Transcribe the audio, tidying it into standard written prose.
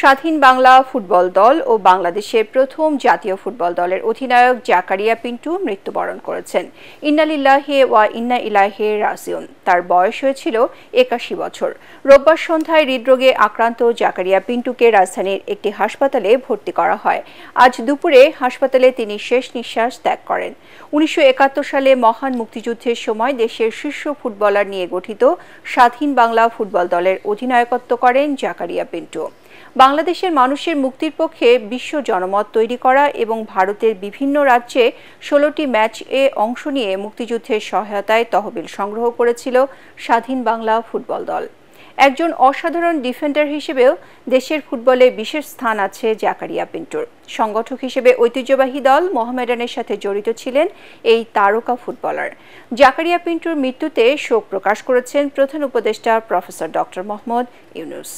স্বাধীন বাংলা ফুটবল দল ও বাংলাদেশের প্রথম জাতীয় ফুটবল দলের অধিনায়ক জাকারিয়া পিন্টু মৃত্যুবরণ করেছেন। ইন্না লিল্লাহি ওয়া ইন্না ইলাইহি রাজিউন। তার বয়স হয়েছিল ৮১ বছর। রোববার সন্ধ্যায় হৃদরোগে আক্রান্ত জাকারিয়া পিন্টুকে রাজধানীর একটি হাসপাতালে ভর্তি করা হয়। আজ দুপুরে হাসপাতালে তিনি শেষ নিঃশ্বাস ত্যাগ করেন। ১৯৭১ সালে মহান মুক্তিযুদ্ধের সময় দেশের শীর্ষ ফুটবলার নিয়ে গঠিত স্বাধীন বাংলা ফুটবল দলের অধিনায়কত্ব করেন জাকারিয়া পিন্টু। বাংলাদেশের মানুষের মুক্তির পক্ষে বিশ্ব জনমত তৈরি করা এবং ভারতের বিভিন্ন রাজ্যে ১৬টি ম্যাচে অংশ নিয়ে মুক্তিযুদ্ধের সহায়তায় তহবিল সংগ্রহ করেছিল স্বাধীন বাংলা ফুটবল দল। একজন অসাধারণ ডিফেন্ডার হিসেবেও দেশের ফুটবলে বিশেষ স্থান আছে জাকারিয়া পিন্টুর। সংগঠক হিসেবে ঐতিহ্যবাহী দল মোহামেডানের সাথে জড়িত ছিলেন এই তারকা ফুটবলার। জাকারিয়া পিন্টুর মৃত্যুতে শোক প্রকাশ করেছেন প্রধান উপদেষ্টা প্রফেসর ডক্টর মোহাম্মদ ইউনূস।